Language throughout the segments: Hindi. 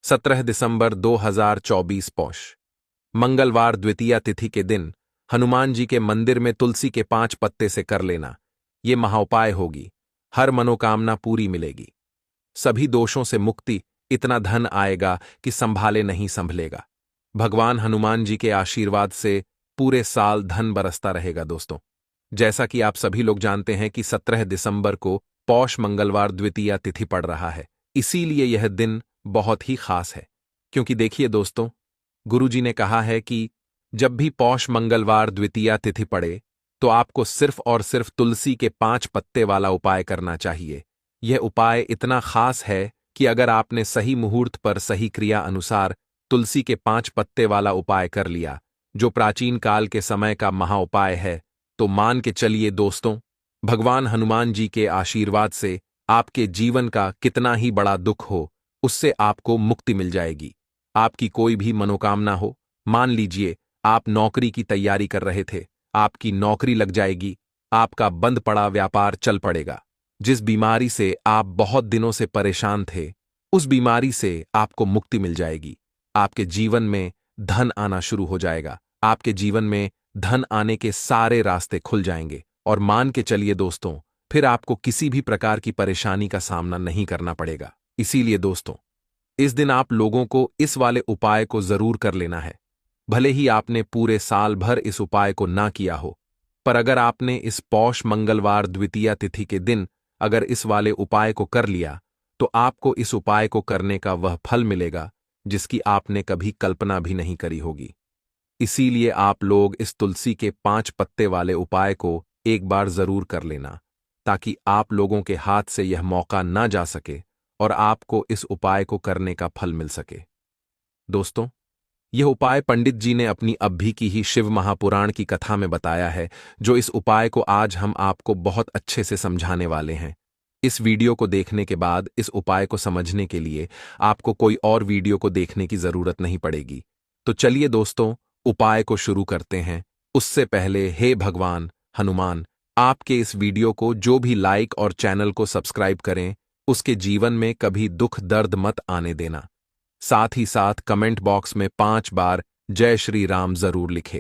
17 दिसंबर 2024 पौष मंगलवार द्वितीया तिथि के दिन हनुमान जी के मंदिर में तुलसी के 5 पत्ते से कर लेना। ये महाउपाय होगी। हर मनोकामना पूरी मिलेगी। सभी दोषों से मुक्ति। इतना धन आएगा कि संभाले नहीं संभलेगा। भगवान हनुमान जी के आशीर्वाद से पूरे साल धन बरसता रहेगा। दोस्तों, जैसा कि आप सभी लोग जानते हैं कि 17 दिसंबर को पौष मंगलवार द्वितीया तिथि पड़ रहा है, इसीलिए यह दिन बहुत ही खास है। क्योंकि देखिए दोस्तों, गुरुजी ने कहा है कि जब भी पौष मंगलवार द्वितीया तिथि पड़े तो आपको सिर्फ और सिर्फ तुलसी के 5 पत्ते वाला उपाय करना चाहिए। यह उपाय इतना खास है कि अगर आपने सही मुहूर्त पर सही क्रिया अनुसार तुलसी के 5 पत्ते वाला उपाय कर लिया, जो प्राचीन काल के समय का महाउपाय है, तो मान के चलिए दोस्तों, भगवान हनुमान जी के आशीर्वाद से आपके जीवन का कितना ही बड़ा दुख हो, उससे आपको मुक्ति मिल जाएगी। आपकी कोई भी मनोकामना हो, मान लीजिए आप नौकरी की तैयारी कर रहे थे, आपकी नौकरी लग जाएगी, आपका बंद पड़ा व्यापार चल पड़ेगा। जिस बीमारी से आप बहुत दिनों से परेशान थे, उस बीमारी से आपको मुक्ति मिल जाएगी। आपके जीवन में धन आना शुरू हो जाएगा। आपके जीवन में धन आने के सारे रास्ते खुल जाएंगे। और मान के चलिए दोस्तों, फिर आपको किसी भी प्रकार की परेशानी का सामना नहीं करना पड़ेगा। इसीलिए दोस्तों, इस दिन आप लोगों को इस वाले उपाय को जरूर कर लेना है। भले ही आपने पूरे साल भर इस उपाय को ना किया हो, पर अगर आपने इस पौष मंगलवार द्वितीया तिथि के दिन अगर इस वाले उपाय को कर लिया, तो आपको इस उपाय को करने का वह फल मिलेगा जिसकी आपने कभी कल्पना भी नहीं करी होगी। इसीलिए आप लोग इस तुलसी के 5 पत्ते वाले उपाय को एक बार जरूर कर लेना, ताकि आप लोगों के हाथ से यह मौका ना जा सके और आपको इस उपाय को करने का फल मिल सके। दोस्तों, यह उपाय पंडित जी ने अपनी अभी की ही शिव महापुराण की कथा में बताया है, जो इस उपाय को आज हम आपको बहुत अच्छे से समझाने वाले हैं। इस वीडियो को देखने के बाद इस उपाय को समझने के लिए आपको कोई और वीडियो को देखने की जरूरत नहीं पड़ेगी। तो चलिए दोस्तों, उपाय को शुरू करते हैं। उससे पहले हे भगवान हनुमान, आपके इस वीडियो को जो भी लाइक और चैनल को सब्सक्राइब करें, उसके जीवन में कभी दुख दर्द मत आने देना। साथ ही साथ कमेंट बॉक्स में 5 बार जय श्री राम जरूर लिखे,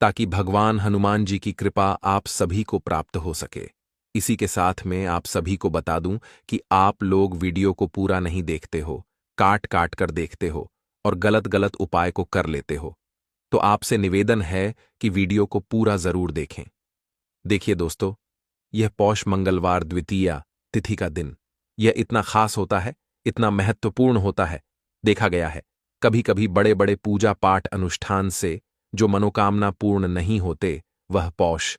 ताकि भगवान हनुमान जी की कृपा आप सभी को प्राप्त हो सके। इसी के साथ में आप सभी को बता दूं कि आप लोग वीडियो को पूरा नहीं देखते हो, काट काट कर देखते हो और गलत गलत उपाय को कर लेते हो। तो आपसे निवेदन है कि वीडियो को पूरा जरूर देखें। देखिए दोस्तों, यह पौष मंगलवार द्वितीया तिथि का दिन, यह इतना खास होता है, इतना महत्वपूर्ण होता है। देखा गया है कभी कभी बड़े बड़े पूजा पाठ अनुष्ठान से जो मनोकामना पूर्ण नहीं होते, वह पौष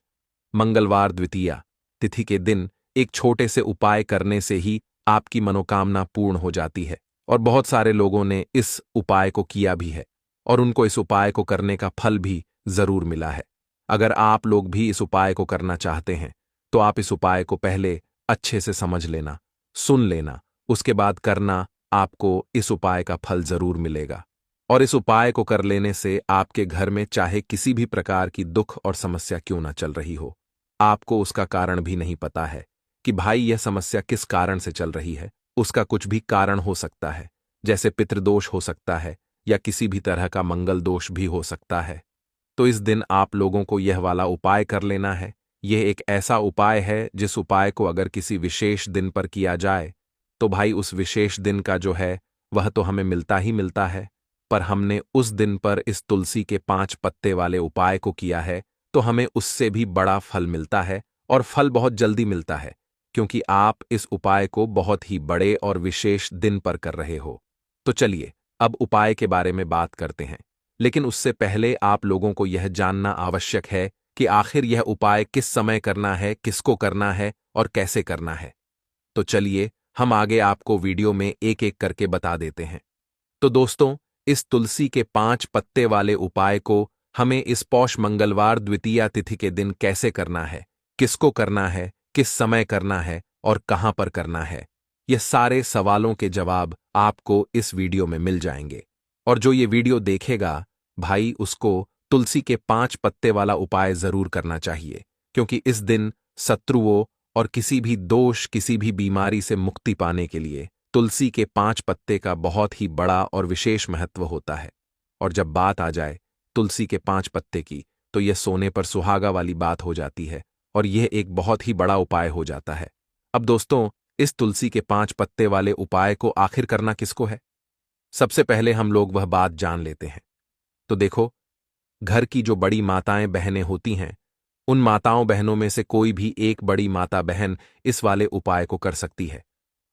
मंगलवार द्वितीया तिथि के दिन एक छोटे से उपाय करने से ही आपकी मनोकामना पूर्ण हो जाती है। और बहुत सारे लोगों ने इस उपाय को किया भी है और उनको इस उपाय को करने का फल भी जरूर मिला है। अगर आप लोग भी इस उपाय को करना चाहते हैं, तो आप इस उपाय को पहले अच्छे से समझ लेना, सुन लेना, उसके बाद करना। आपको इस उपाय का फल जरूर मिलेगा। और इस उपाय को कर लेने से आपके घर में चाहे किसी भी प्रकार की दुख और समस्या क्यों ना चल रही हो, आपको उसका कारण भी नहीं पता है कि भाई यह समस्या किस कारण से चल रही है, उसका कुछ भी कारण हो सकता है। जैसे पितृदोष हो सकता है या किसी भी तरह का मंगल दोष भी हो सकता है। तो इस दिन आप लोगों को यह वाला उपाय कर लेना है। यह एक ऐसा उपाय है जिस उपाय को अगर किसी विशेष दिन पर किया जाए, तो भाई उस विशेष दिन का जो है वह तो हमें मिलता ही मिलता है। पर हमने उस दिन पर इस तुलसी के 5 पत्ते वाले उपाय को किया है, तो हमें उससे भी बड़ा फल मिलता है और फल बहुत जल्दी मिलता है, क्योंकि आप इस उपाय को बहुत ही बड़े और विशेष दिन पर कर रहे हो। तो चलिए अब उपाय के बारे में बात करते हैं। लेकिन उससे पहले आप लोगों को यह जानना आवश्यक है कि आखिर यह उपाय किस समय करना है, किसको करना है और कैसे करना है। तो चलिए हम आगे आपको वीडियो में एक एक करके बता देते हैं। तो दोस्तों, इस तुलसी के 5 पत्ते वाले उपाय को हमें इस पौष मंगलवार द्वितीया तिथि के दिन कैसे करना है, किसको करना है, किस समय करना है और कहां पर करना है, ये सारे सवालों के जवाब आपको इस वीडियो में मिल जाएंगे। और जो ये वीडियो देखेगा भाई, उसको तुलसी के 5 पत्ते वाला उपाय जरूर करना चाहिए, क्योंकि इस दिन शत्रुओं और किसी भी दोष, किसी भी बीमारी से मुक्ति पाने के लिए तुलसी के 5 पत्ते का बहुत ही बड़ा और विशेष महत्व होता है। और जब बात आ जाए तुलसी के 5 पत्ते की, तो यह सोने पर सुहागा वाली बात हो जाती है और यह एक बहुत ही बड़ा उपाय हो जाता है। अब दोस्तों, इस तुलसी के 5 पत्ते वाले उपाय को आखिर करना किसको है? सबसे पहले हम लोग वह बात जान लेते हैं। तो देखो, घर की जो बड़ी माताएं बहनें होती हैं, उन माताओं बहनों में से कोई भी एक बड़ी माता बहन इस वाले उपाय को कर सकती है।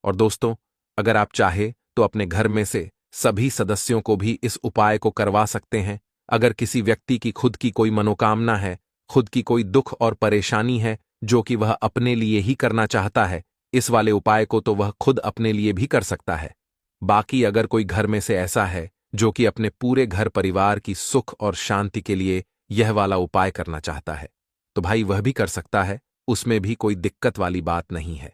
और दोस्तों, अगर आप चाहे तो अपने घर में से सभी सदस्यों को भी इस उपाय को करवा सकते हैं। अगर किसी व्यक्ति की खुद की कोई मनोकामना है, खुद की कोई दुख और परेशानी है जो कि वह अपने लिए ही करना चाहता है, इस वाले उपाय को तो वह खुद अपने लिए भी कर सकता है। बाकी अगर कोई घर में से ऐसा है जो कि अपने पूरे घर परिवार की सुख और शांति के लिए यह वाला उपाय करना चाहता है, तो भाई वह भी कर सकता है, उसमें भी कोई दिक्कत वाली बात नहीं है।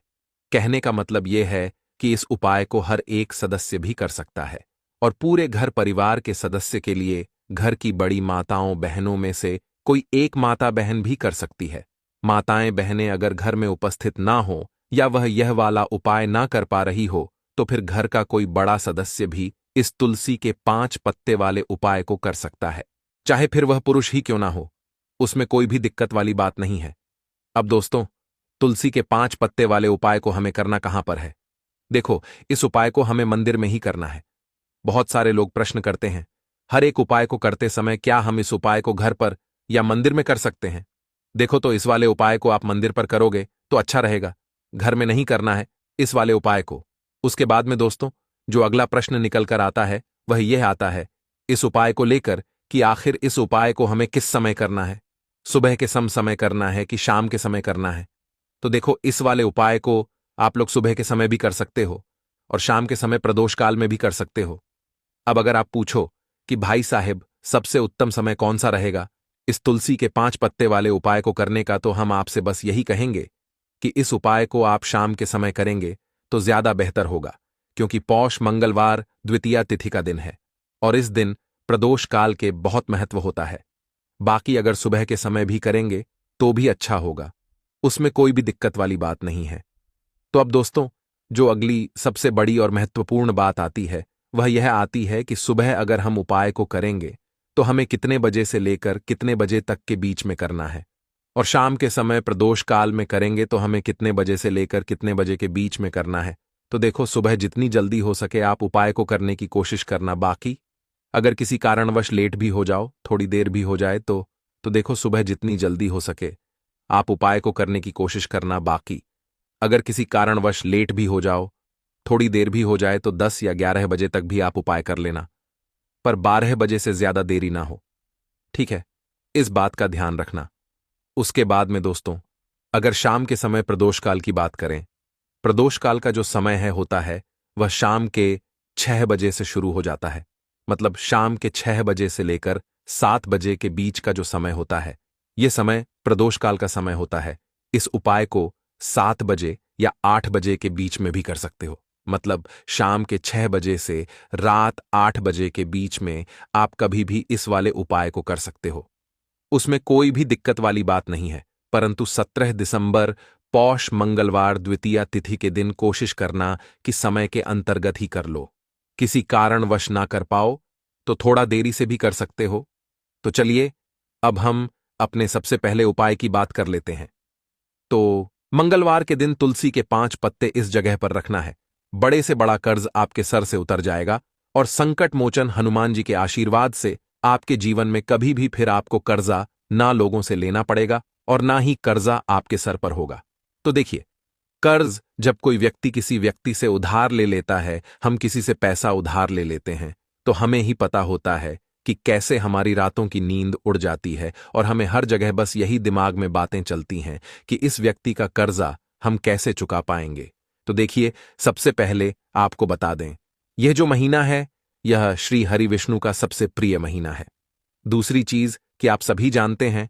कहने का मतलब यह है कि इस उपाय को हर एक सदस्य भी कर सकता है और पूरे घर परिवार के सदस्य के लिए घर की बड़ी माताओं बहनों में से कोई एक माता बहन भी कर सकती है। माताएं बहनें अगर घर में उपस्थित ना हो या वह यह वाला उपाय ना कर पा रही हो, तो फिर घर का कोई बड़ा सदस्य भी इस तुलसी के 5 पत्ते वाले उपाय को कर सकता है, चाहे फिर वह पुरुष ही क्यों ना हो, उसमें कोई भी दिक्कत वाली बात नहीं है। अब दोस्तों, तुलसी के 5 पत्ते वाले उपाय को हमें करना कहां पर है? देखो, इस उपाय को हमें मंदिर में ही करना है। बहुत सारे लोग प्रश्न करते हैं, हर एक उपाय को करते समय क्या हम इस उपाय को घर पर या मंदिर में कर सकते हैं? देखो, तो इस वाले उपाय को आप मंदिर पर करोगे तो अच्छा रहेगा, घर में नहीं करना है इस वाले उपाय को। उसके बाद में दोस्तों, जो अगला प्रश्न निकल कर आता है वह यह आता है इस उपाय को लेकर कि आखिर इस उपाय को हमें किस समय करना है, सुबह के समय करना है कि शाम के समय करना है? तो देखो, इस वाले उपाय को आप लोग सुबह के समय भी कर सकते हो और शाम के समय प्रदोष काल में भी कर सकते हो। अब अगर आप पूछो कि भाई साहब सबसे उत्तम समय कौन सा रहेगा इस तुलसी के 5 पत्ते वाले उपाय को करने का, तो हम आपसे बस यही कहेंगे कि इस उपाय को आप शाम के समय करेंगे तो ज्यादा बेहतर होगा, क्योंकि पौष मंगलवार द्वितीया तिथि का दिन है और इस दिन प्रदोष काल के बहुत महत्व होता है। बाकी अगर सुबह के समय भी करेंगे तो भी अच्छा होगा, उसमें कोई भी दिक्कत वाली बात नहीं है। तो अब दोस्तों, जो अगली सबसे बड़ी और महत्वपूर्ण बात आती है वह यह आती है कि सुबह अगर हम उपाय को करेंगे तो हमें कितने बजे से लेकर कितने बजे तक के बीच में करना है, और शाम के समय प्रदोष काल में करेंगे तो हमें कितने बजे से लेकर कितने बजे के बीच में करना है। तो देखो, सुबह जितनी जल्दी हो सके आप उपाय को करने की कोशिश करना। बाकी अगर किसी कारणवश लेट भी हो जाओ, थोड़ी देर भी हो जाए तो देखो, सुबह जितनी जल्दी हो सके आप उपाय को करने की कोशिश करना। बाकी अगर किसी कारणवश लेट भी हो जाओ, थोड़ी देर भी हो जाए, तो 10 या 11 बजे तक भी आप उपाय कर लेना, पर 12 बजे से ज्यादा देरी ना हो, ठीक है? इस बात का ध्यान रखना। उसके बाद में दोस्तों, अगर शाम के समय प्रदोष काल की बात करें, प्रदोष काल का जो समय होता है वह शाम के 6 बजे से शुरू हो जाता है। मतलब शाम के 6 बजे से लेकर 7 बजे के बीच का जो समय होता है, यह समय प्रदोष काल का समय होता है। इस उपाय को 7 बजे या 8 बजे के बीच में भी कर सकते हो। मतलब शाम के 6 बजे से रात 8 बजे के बीच में आप कभी भी इस वाले उपाय को कर सकते हो, उसमें कोई भी दिक्कत वाली बात नहीं है। परंतु 17 दिसंबर पौष मंगलवार द्वितीया तिथि के दिन कोशिश करना कि समय के अंतर्गत ही कर लो। किसी कारणवश ना कर पाओ तो थोड़ा देरी से भी कर सकते हो। तो चलिए, अब हम अपने सबसे पहले उपाय की बात कर लेते हैं। तो मंगलवार के दिन तुलसी के 5 पत्ते इस जगह पर रखना है। बड़े से बड़ा कर्ज आपके सर से उतर जाएगा और संकट मोचन हनुमान जी के आशीर्वाद से आपके जीवन में कभी भी फिर आपको कर्जा ना लोगों से लेना पड़ेगा और ना ही कर्जा आपके सर पर होगा। तो देखिए, कर्ज जब कोई व्यक्ति किसी व्यक्ति से उधार ले लेता है, हम किसी से पैसा उधार ले लेते हैं, तो हमें ही पता होता है कि कैसे हमारी रातों की नींद उड़ जाती है और हमें हर जगह बस यही दिमाग में बातें चलती हैं कि इस व्यक्ति का कर्जा हम कैसे चुका पाएंगे। तो देखिए, सबसे पहले आपको बता दें, यह जो महीना है यह श्री हरि विष्णु का सबसे प्रिय महीना है। दूसरी चीज कि आप सभी जानते हैं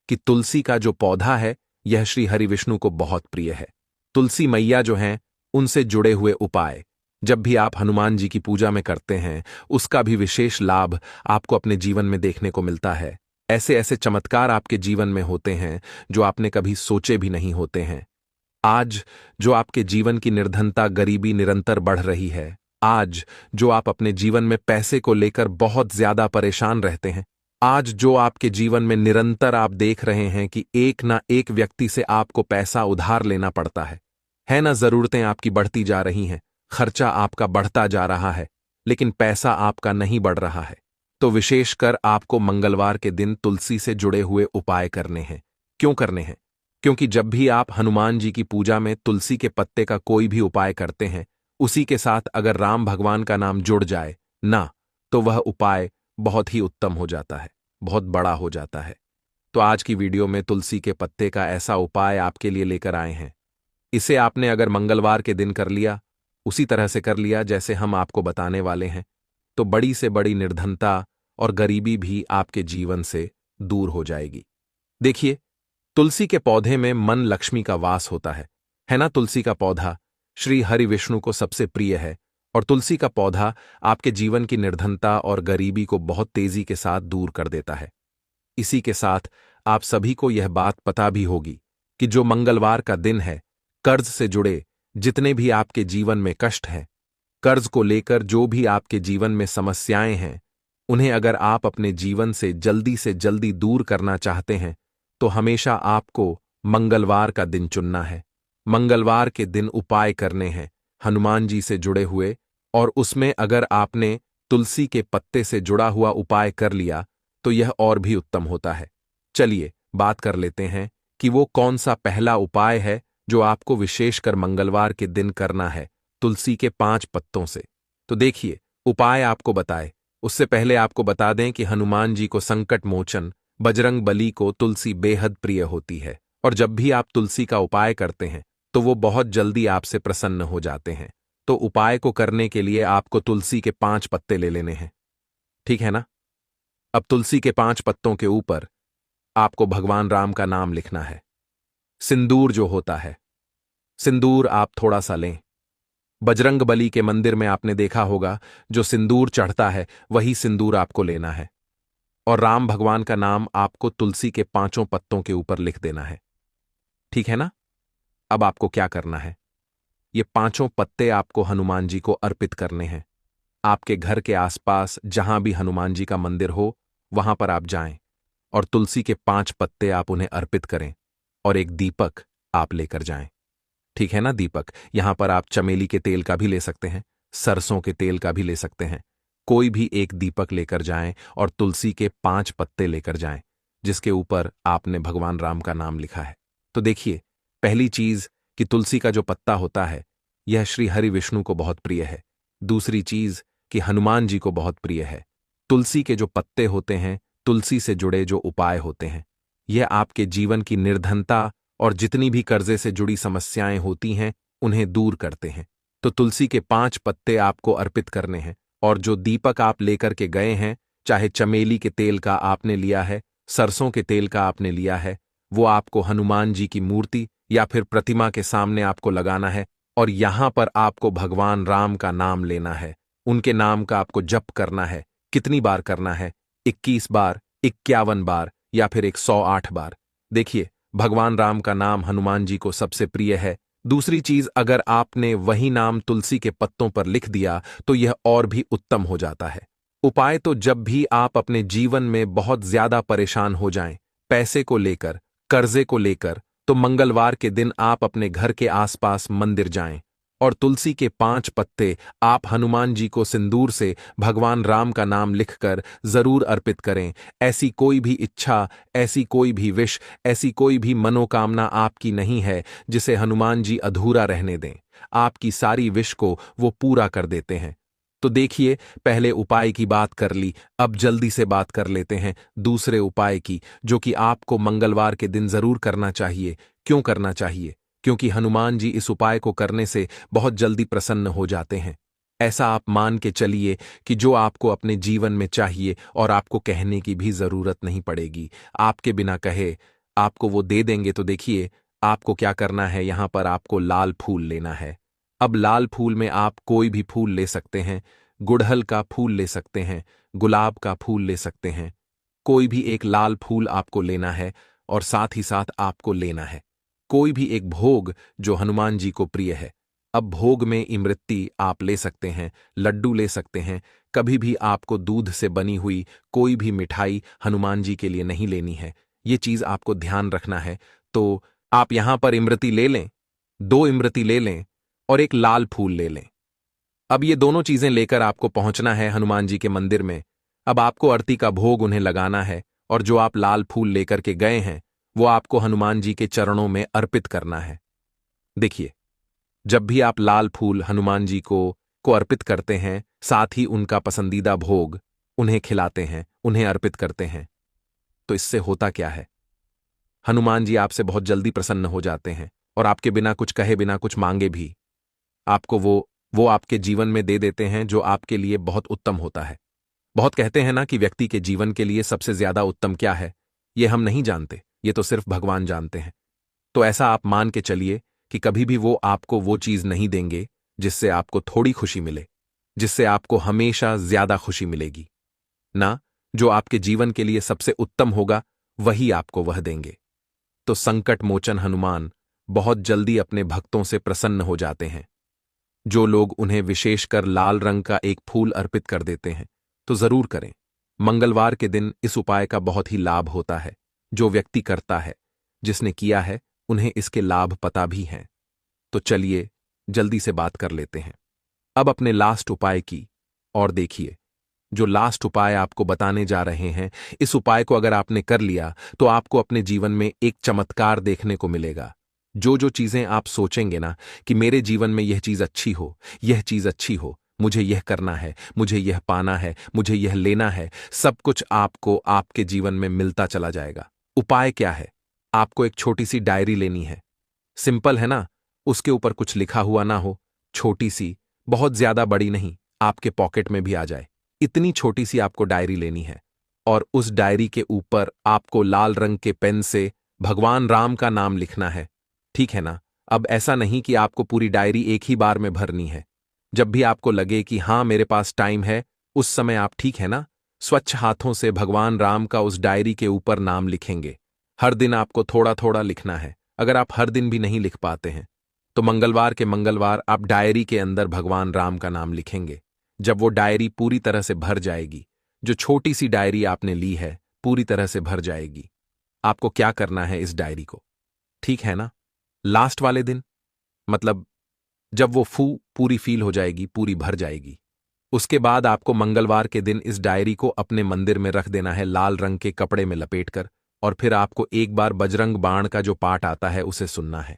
कि तुलसी का जो पौधा है यह श्री हरि विष्णु को बहुत प्रिय है। तुलसी मैया जो हैं, उनसे जुड़े हुए उपाय जब भी आप हनुमान जी की पूजा में करते हैं, उसका भी विशेष लाभ आपको अपने जीवन में देखने को मिलता है। ऐसे ऐसे चमत्कार आपके जीवन में होते हैं जो आपने कभी सोचे भी नहीं होते हैं। आज जो आपके जीवन की निर्धनता, गरीबी निरंतर बढ़ रही है, आज जो आप अपने जीवन में पैसे को लेकर बहुत ज्यादा परेशान रहते हैं, आज जो आपके जीवन में निरंतर आप देख रहे हैं कि एक ना एक व्यक्ति से आपको पैसा उधार लेना पड़ता है ना, जरूरतें आपकी बढ़ती जा रही हैं, खर्चा आपका बढ़ता जा रहा है, लेकिन पैसा आपका नहीं बढ़ रहा है, तो विशेषकर आपको मंगलवार के दिन तुलसी से जुड़े हुए उपाय करने हैं। क्यों करने हैं? क्योंकि जब भी आप हनुमान जी की पूजा में तुलसी के पत्ते का कोई भी उपाय करते हैं, उसी के साथ अगर राम भगवान का नाम जुड़ जाए ना, तो वह उपाय बहुत ही उत्तम हो जाता है, बहुत बड़ा हो जाता है। तो आज की वीडियो में तुलसी के पत्ते का ऐसा उपाय आपके लिए लेकर आए हैं। इसे आपने अगर मंगलवार के दिन कर लिया, उसी तरह से कर लिया जैसे हम आपको बताने वाले हैं, तो बड़ी से बड़ी निर्धनता और गरीबी भी आपके जीवन से दूर हो जाएगी। देखिए, तुलसी के पौधे में मन लक्ष्मी का वास होता है ना। तुलसी का पौधा श्री हरि विष्णु को सबसे प्रिय है और तुलसी का पौधा आपके जीवन की निर्धनता और गरीबी को बहुत तेजी के साथ दूर कर देता है। इसी के साथ आप सभी को यह बात पता भी होगी कि जो मंगलवार का दिन है, कर्ज से जुड़े जितने भी आपके जीवन में कष्ट हैं, कर्ज को लेकर जो भी आपके जीवन में समस्याएं हैं, उन्हें अगर आप अपने जीवन से जल्दी दूर करना चाहते हैं, तो हमेशा आपको मंगलवार का दिन चुनना है। मंगलवार के दिन उपाय करने हैं हनुमान जी से जुड़े हुए, और उसमें अगर आपने तुलसी के पत्ते से जुड़ा हुआ उपाय कर लिया तो यह और भी उत्तम होता है। चलिए बात कर लेते हैं कि वो कौन सा पहला उपाय है जो आपको विशेषकर मंगलवार के दिन करना है तुलसी के 5 पत्तों से। तो देखिए, उपाय आपको बताए उससे पहले आपको बता दें कि हनुमान जी को संकट मोचन बजरंग बली को तुलसी बेहद प्रिय होती है, और जब भी आप तुलसी का उपाय करते हैं तो वो बहुत जल्दी आपसे प्रसन्न हो जाते हैं। तो उपाय को करने के लिए आपको तुलसी के 5 पत्ते ले लेने हैं, ठीक है ना। अब तुलसी के 5 पत्तों के ऊपर आपको भगवान राम का नाम लिखना है। सिंदूर जो होता है, सिंदूर आप थोड़ा सा लें। बजरंग बली के मंदिर में आपने देखा होगा जो सिंदूर चढ़ता है, वही सिंदूर आपको लेना है, और राम भगवान का नाम आपको तुलसी के 5 पत्तों के ऊपर लिख देना है, ठीक है ना। अब आपको क्या करना है, ये 5 पत्ते आपको हनुमान जी को अर्पित करने हैं। आपके घर के आसपास जहां भी हनुमान जी का मंदिर हो, वहां पर आप जाएं और तुलसी के 5 पत्ते आप उन्हें अर्पित करें, और एक दीपक आप लेकर जाएं, ठीक है ना। दीपक यहां पर आप चमेली के तेल का भी ले सकते हैं, सरसों के तेल का भी ले सकते हैं। कोई भी एक दीपक लेकर जाएं और तुलसी के 5 पत्ते लेकर जाएं जिसके ऊपर आपने भगवान राम का नाम लिखा है। तो देखिए, पहली चीज कि तुलसी का जो पत्ता होता है यह श्री हरि विष्णु को बहुत प्रिय है। दूसरी चीज कि हनुमान जी को बहुत प्रिय है। तुलसी के जो पत्ते होते हैं, तुलसी से जुड़े जो उपाय होते हैं, यह आपके जीवन की निर्धनता और जितनी भी कर्जे से जुड़ी समस्याएं होती हैं उन्हें दूर करते हैं। तो तुलसी के 5 पत्ते आपको अर्पित करने हैं, और जो दीपक आप लेकर के गए हैं, चाहे चमेली के तेल का आपने लिया है, सरसों के तेल का आपने लिया है, वो आपको हनुमान जी की मूर्ति या फिर प्रतिमा के सामने आपको लगाना है, और यहां पर आपको भगवान राम का नाम लेना है। उनके नाम का आपको जप करना है। कितनी बार करना है? 21 बार, 51 बार या फिर 108 बार। देखिए, भगवान राम का नाम हनुमान जी को सबसे प्रिय है। दूसरी चीज, अगर आपने वही नाम तुलसी के पत्तों पर लिख दिया तो यह और भी उत्तम हो जाता है। उपाय तो जब भी आप अपने जीवन में बहुत ज्यादा परेशान हो जाएं, पैसे को लेकर, कर्जे को लेकर, तो मंगलवार के दिन आप अपने घर के आसपास मंदिर जाएं और तुलसी के 5 पत्ते आप हनुमान जी को सिंदूर से भगवान राम का नाम लिखकर जरूर अर्पित करें। ऐसी कोई भी इच्छा, ऐसी कोई भी विश, ऐसी कोई भी मनोकामना आपकी नहीं है जिसे हनुमान जी अधूरा रहने दें। आपकी सारी विश को वो पूरा कर देते हैं। तो देखिए, पहले उपाय की बात कर ली, अब जल्दी से बात कर लेते हैं दूसरे उपाय की, जो कि आपको मंगलवार के दिन जरूर करना चाहिए। क्यों करना चाहिए? क्योंकि हनुमान जी इस उपाय को करने से बहुत जल्दी प्रसन्न हो जाते हैं। ऐसा आप मान के चलिए कि जो आपको अपने जीवन में चाहिए और आपको कहने की भी जरूरत नहीं पड़ेगी, आपके बिना कहे आपको वो दे देंगे। तो देखिए, आपको क्या करना है, यहां पर आपको लाल फूल लेना है। अब लाल फूल में आप कोई भी फूल ले सकते हैं, गुड़हल का फूल ले सकते हैं, गुलाब का फूल ले सकते हैं, कोई भी एक लाल फूल आपको लेना है, और साथ ही साथ आपको लेना है कोई भी एक भोग जो हनुमान जी को प्रिय है। अब भोग में इमरती आप ले सकते हैं, लड्डू ले सकते हैं। कभी भी आपको दूध से बनी हुई कोई भी मिठाई हनुमान जी के लिए नहीं लेनी है। ये चीज आपको ध्यान रखना है। तो आप यहां पर इमरती ले लें, 2 इमरती ले लें और एक लाल फूल ले लें। अब ये दोनों चीजें लेकर आपको पहुंचना है हनुमान जी के मंदिर में। अब आपको आरती का भोग उन्हें लगाना है और जो आप लाल फूल लेकर के गए हैं वो आपको हनुमान जी के चरणों में अर्पित करना है। देखिए, जब भी आप लाल फूल हनुमान जी को अर्पित करते हैं, साथ ही उनका पसंदीदा भोग उन्हें खिलाते हैं, उन्हें अर्पित करते हैं, तो इससे होता क्या है? हनुमान जी आपसे बहुत जल्दी प्रसन्न हो जाते हैं और आपके बिना कुछ कहे, बिना कुछ मांगे भी आपको वो आपके जीवन में दे देते हैं जो आपके लिए बहुत उत्तम होता है। बहुत कहते हैं ना कि व्यक्ति के जीवन के लिए सबसे ज्यादा उत्तम क्या है, ये हम नहीं जानते, ये तो सिर्फ भगवान जानते हैं। तो ऐसा आप मान के चलिए कि कभी भी वो आपको वो चीज नहीं देंगे जिससे आपको थोड़ी खुशी मिले, जिससे आपको हमेशा ज्यादा खुशी मिलेगी ना। जो आपके जीवन के लिए सबसे उत्तम होगा वही आपको वह देंगे। तो संकट मोचन हनुमान बहुत जल्दी अपने भक्तों से प्रसन्न हो जाते हैं। जो लोग उन्हें विशेषकर लाल रंग का एक फूल अर्पित कर देते हैं तो जरूर करें। मंगलवार के दिन इस उपाय का बहुत ही लाभ होता है। जो व्यक्ति करता है, जिसने किया है, उन्हें इसके लाभ पता भी हैं। तो चलिए जल्दी से बात कर लेते हैं अब अपने लास्ट उपाय की। और देखिए, जो लास्ट उपाय आपको बताने जा रहे हैं, इस उपाय को अगर आपने कर लिया तो आपको अपने जीवन में एक चमत्कार देखने को मिलेगा। जो जो चीजें आप सोचेंगे ना कि मेरे जीवन में यह चीज अच्छी हो, यह चीज अच्छी हो, मुझे यह करना है, मुझे यह पाना है, मुझे यह लेना है, सब कुछ आपको आपके जीवन में मिलता चला जाएगा। उपाय क्या है? आपको एक छोटी सी डायरी लेनी है। सिंपल है ना? उसके ऊपर कुछ लिखा हुआ ना हो, छोटी सी, बहुत ज्यादा बड़ी नहीं, आपके पॉकेट में भी आ जाए, इतनी छोटी सी आपको डायरी लेनी है। और उस डायरी के ऊपर आपको लाल रंग के पेन से भगवान राम का नाम लिखना है। ठीक है ना? अब ऐसा नहीं कि आपको पूरी डायरी एक ही बार में भरनी है। जब भी आपको लगे कि हां मेरे पास टाइम है, उस समय आप, ठीक है ना, स्वच्छ हाथों से भगवान राम का उस डायरी के ऊपर नाम लिखेंगे। हर दिन आपको थोड़ा थोड़ा लिखना है। अगर आप हर दिन भी नहीं लिख पाते हैं तो मंगलवार के मंगलवार आप डायरी के अंदर भगवान राम का नाम लिखेंगे। जब वो डायरी पूरी तरह से भर जाएगी, जो छोटी सी डायरी आपने ली है पूरी तरह से भर जाएगी, आपको क्या करना है इस डायरी को, ठीक है ना? लास्ट वाले दिन, मतलब जब वो पूरी फील हो जाएगी, पूरी भर जाएगी, उसके बाद आपको मंगलवार के दिन इस डायरी को अपने मंदिर में रख देना है, लाल रंग के कपड़े में लपेटकर। और फिर आपको एक बार बजरंग बाण का जो पाठ आता है उसे सुनना है,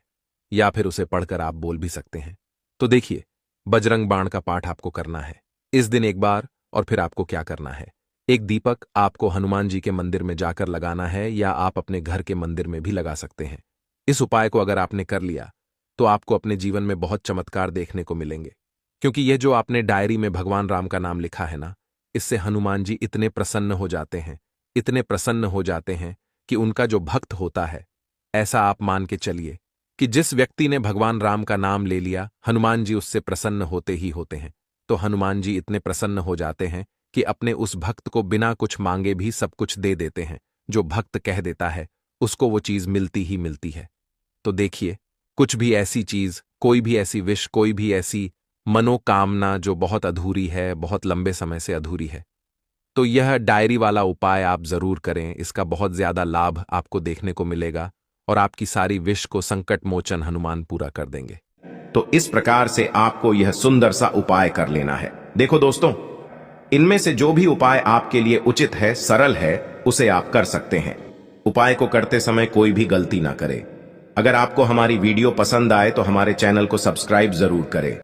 या फिर उसे पढ़कर आप बोल भी सकते हैं। तो देखिए, बजरंग बाण का पाठ आपको करना है इस दिन एक बार। और फिर आपको क्या करना है, एक दीपक आपको हनुमान जी के मंदिर में जाकर लगाना है, या आप अपने घर के मंदिर में भी लगा सकते हैं। इस उपाय को अगर आपने कर लिया तो आपको अपने जीवन में बहुत चमत्कार देखने को मिलेंगे। क्योंकि यह जो आपने डायरी में भगवान राम का नाम लिखा है ना, इससे हनुमान जी इतने प्रसन्न हो जाते हैं, इतने प्रसन्न हो जाते हैं कि उनका जो भक्त होता है, ऐसा आप मान के चलिए कि जिस व्यक्ति ने भगवान राम का नाम ले लिया, हनुमान जी उससे प्रसन्न होते ही होते हैं। तो हनुमान जी इतने प्रसन्न हो जाते हैं कि अपने उस भक्त को बिना कुछ मांगे भी सब कुछ दे देते हैं। जो भक्त कह देता है उसको वो चीज मिलती ही मिलती है। तो देखिए, कुछ भी ऐसी चीज, कोई भी ऐसी विश, कोई भी ऐसी मनोकामना जो बहुत अधूरी है, बहुत लंबे समय से अधूरी है, तो यह डायरी वाला उपाय आप जरूर करें। इसका बहुत ज्यादा लाभ आपको देखने को मिलेगा और आपकी सारी विश को संकट मोचन हनुमान पूरा कर देंगे। तो इस प्रकार से आपको यह सुंदर सा उपाय कर लेना है। देखो दोस्तों, इनमें से जो भी उपाय आपके लिए उचित है, सरल है, उसे आप कर सकते हैं। उपाय को करते समय कोई भी गलती ना करें। अगर आपको हमारी वीडियो पसंद आए तो हमारे चैनल को सब्सक्राइब जरूर करें।